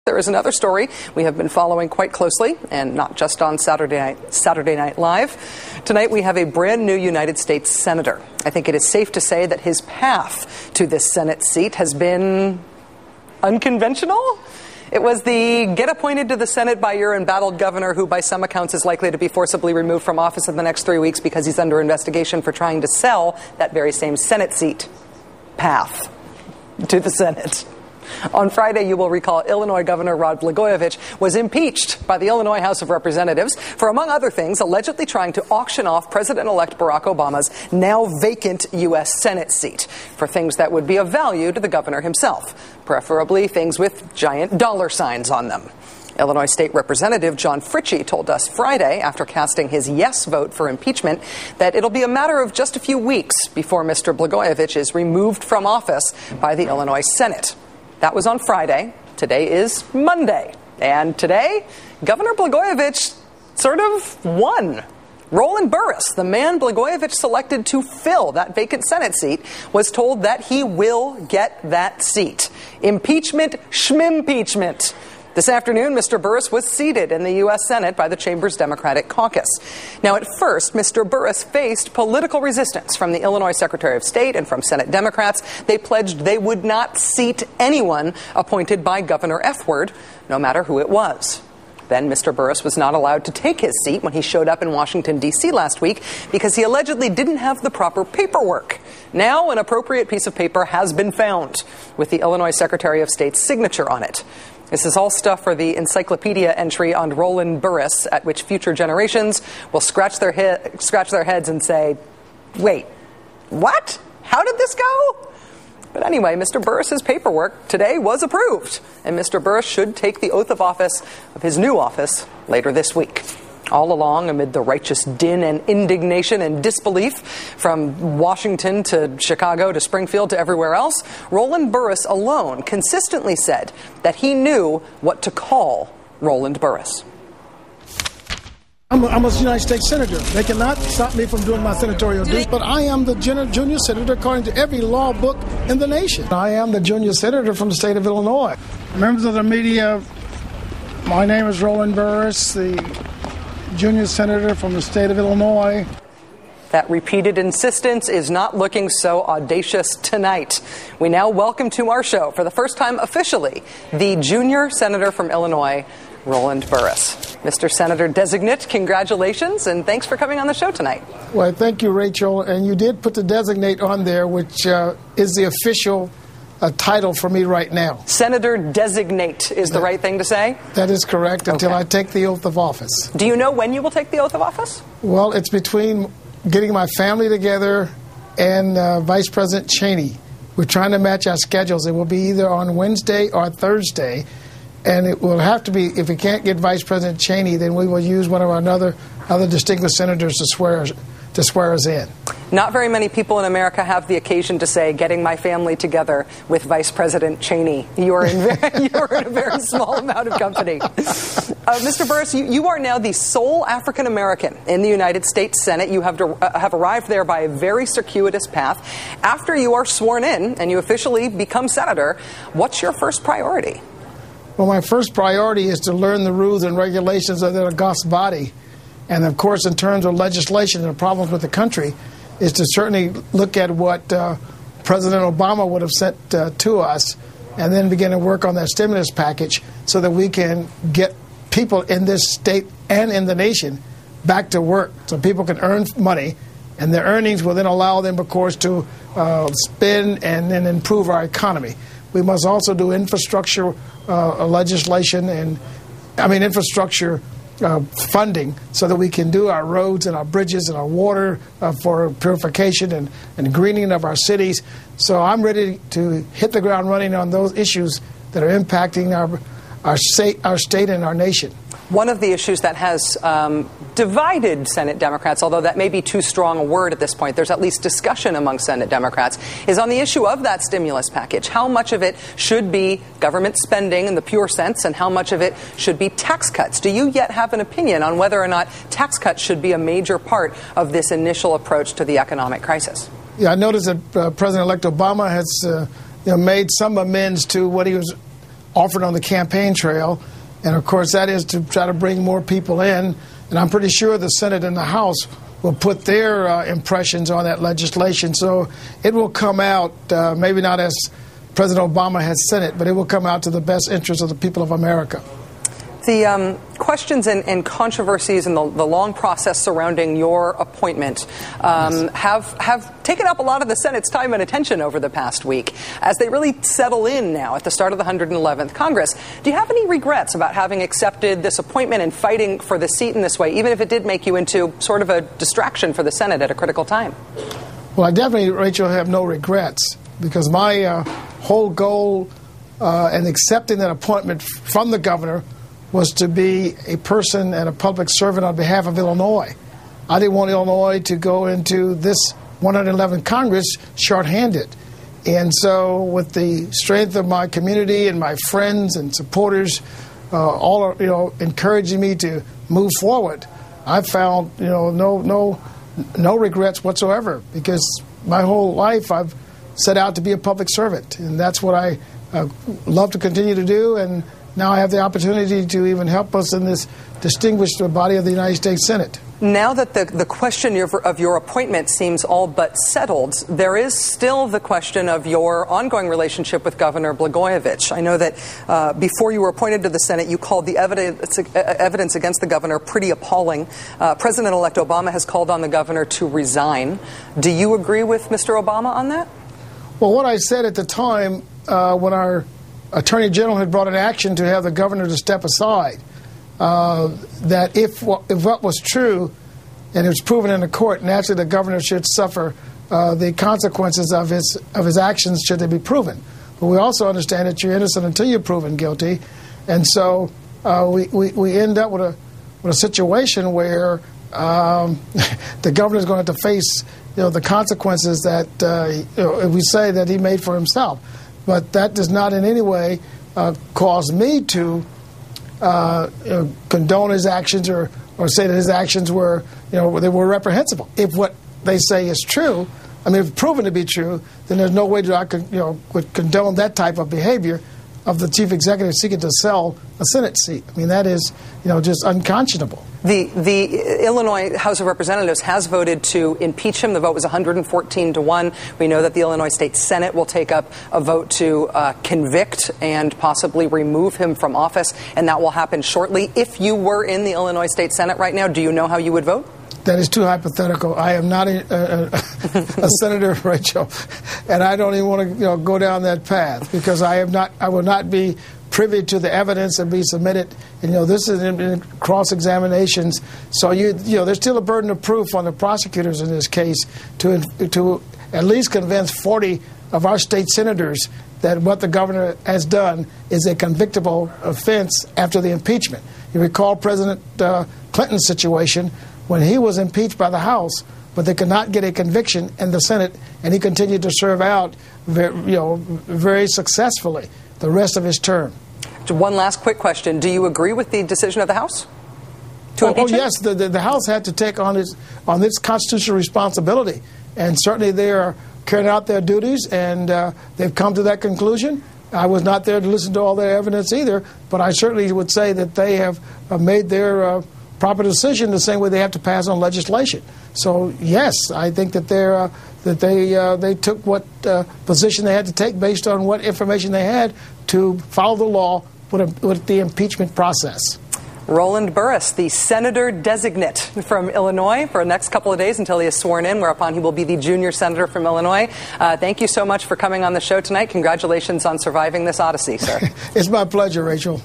there is another story we have been following quite closely, and not just on Saturday Night Live. Tonight we have a brand new United States Senator. I think it is safe to say that his path to this Senate seat has been unconventional. It was the get appointed to the Senate by your embattled governor who by some accounts is likely to be forcibly removed from office in the next 3 weeks because he's under investigation for trying to sell that very same Senate seat path to the Senate. On Friday, you will recall Illinois Governor Rod Blagojevich was impeached by the Illinois House of Representatives for, among other things, allegedly trying to auction off President-elect Barack Obama's now vacant U.S. Senate seat for things that would be of value to the governor himself, preferably things with giant dollar signs on them. Illinois State Representative John Fritchie told us Friday, after casting his yes vote for impeachment, that it'll be a matter of just a few weeks before Mr. Blagojevich is removed from office by the Illinois Senate. That was on Friday. Today is Monday. And today, Governor Blagojevich sort of won. Roland Burris, the man Blagojevich selected to fill that vacant Senate seat, was told that he will get that seat. Impeachment, schmimpeachment. This afternoon, Mr. Burris was seated in the U.S. Senate by the Chamber's Democratic caucus. Now, at first, Mr. Burris faced political resistance from the Illinois Secretary of State and from Senate Democrats. They pledged they would not seat anyone appointed by Governor F-word, no matter who it was. Then Mr. Burris was not allowed to take his seat when he showed up in Washington, D.C. last week because he allegedly didn't have the proper paperwork. Now, an appropriate piece of paper has been found with the Illinois Secretary of State's signature on it. This is all stuff for the encyclopedia entry on Roland Burris, at which future generations will scratch their heads and say, wait, what? How did this go? But anyway, Mr. Burris's paperwork today was approved, and Mr. Burris should take the oath of office of his new office later this week. All along, amid the righteous din and indignation and disbelief from Washington to Chicago to Springfield to everywhere else, Roland Burris alone consistently said that he knew what to call Roland Burris. I'm a United States Senator. They cannot stop me from doing my senatorial duties, but I am the junior senator according to every law book in the nation. I am the junior senator from the state of Illinois. Members of the media, my name is Roland Burris, the junior senator from the state of Illinois. That repeated insistence is not looking so audacious tonight. We now welcome to our show, for the first time officially, the junior senator from Illinois, Roland Burris. Mr. Senator Designate, congratulations, and thanks for coming on the show tonight. Well, thank you, Rachel. And you did put the designate on there, which is the official title for me right now. Senator Designate is the right thing to say? That is correct, until I take the oath of office. Do you know when you will take the oath of office? Well, it's between getting my family together and Vice President Cheney. We're trying to match our schedules. It will be either on Wednesday or Thursday. And it will have to be, if we can't get Vice President Cheney, then we will use one of our other distinguished senators to swear us in. Not very many people in America have the occasion to say, getting my family together with Vice President Cheney. You are in a very small amount of company. Mr. Burris, you are now the sole African American in the United States Senate. You have arrived there by a very circuitous path. After you are sworn in and you officially become senator, what's your first priority? Well, my first priority is to learn the rules and regulations of the august body. And, of course, in terms of legislation and problems with the country, is to certainly look at what President Obama would have sent to us and then begin to work on that stimulus package so that we can get people in this state and in the nation back to work so people can earn money. And their earnings will then allow them, of course, to spend and then improve our economy. We must also do infrastructure legislation and, infrastructure funding so that we can do our roads and our bridges and our water for purification and greening of our cities. So I'm ready to hit the ground running on those issues that are impacting our state and our nation. One of the issues that has divided Senate Democrats, although that may be too strong a word at this point, there's at least discussion among Senate Democrats, is on the issue of that stimulus package. How much of it should be government spending in the pure sense and how much of it should be tax cuts? Do you yet have an opinion on whether or not tax cuts should be a major part of this initial approach to the economic crisis? Yeah, I noticed that President-elect Obama has made some amends to what he was offered on the campaign trail. And, of course, that is to try to bring more people in. And I'm pretty sure the Senate and the House will put their impressions on that legislation. So it will come out, maybe not as President Obama has sent it, but it will come out to the best interest of the people of America. The questions and controversies and the long process surrounding your appointment have taken up a lot of the Senate's time and attention over the past week as they really settle in now at the start of the 111th Congress. Do you have any regrets about having accepted this appointment and fighting for the seat in this way, even if it did make you into sort of a distraction for the Senate at a critical time? Well, I definitely, Rachel, have no regrets because my whole goal in accepting that appointment from the governor was to be a person and a public servant on behalf of Illinois. I didn't want Illinois to go into this 111th Congress shorthanded. And so with the strength of my community and my friends and supporters all encouraging me to move forward, I found no regrets whatsoever because my whole life I've set out to be a public servant. And that's what I love to continue to do. And now I have the opportunity to even help us in this distinguished body of the United States Senate. Now that the question of your appointment seems all but settled, there is still the question of your ongoing relationship with Governor Blagojevich. I know that before you were appointed to the Senate, you called the evidence against the governor pretty appalling. President-elect Obama has called on the governor to resign. Do you agree with Mr. Obama on that? Well, what I said at the time when our Attorney General had brought an action to have the governor to step aside, that if what was true and it was proven in the court, naturally the governor should suffer the consequences of his actions should they be proven. But we also understand that you're innocent until you're proven guilty, and so we end up with a situation where the governor is going to have to face the consequences that we say that he made for himself. But that does not in any way cause me to condone his actions or say that his actions were, they were reprehensible. If what they say is true, I mean, if proven to be true, then there's no way that I could condone that type of behavior of the chief executive seeking to sell a Senate seat. I mean, that is, just unconscionable. The Illinois House of Representatives has voted to impeach him. The vote was 114-1. We know that the Illinois State Senate will take up a vote to convict and possibly remove him from office, and that will happen shortly. If you were in the Illinois State Senate right now, do you know how you would vote? That is too hypothetical. I am not a senator, Rachel, and I don't even want to go down that path because I will not be privy to the evidence and be submitted. And this is in cross-examinations, so there's still a burden of proof on the prosecutors in this case to at least convince 40 of our state senators that what the governor has done is a convictable offense after the impeachment. You recall President Clinton's situation when he was impeached by the House, but they could not get a conviction in the Senate, and he continued to serve out very successfully the rest of his term. One last quick question. Do you agree with the decision of the House to impeach him? Yes, the House had to take on its constitutional responsibility, and certainly they are carrying out their duties, and they've come to that conclusion. I was not there to listen to all their evidence either, but I certainly would say that they have made their proper decision the same way they have to pass on legislation. So yes, I think that they took what position they had to take based on what information they had to follow the law with the impeachment process. Roland Burris, the senator designate from Illinois for the next couple of days until he is sworn in, whereupon he will be the junior senator from Illinois. Thank you so much for coming on the show tonight. Congratulations on surviving this odyssey, sir. It's my pleasure, Rachel.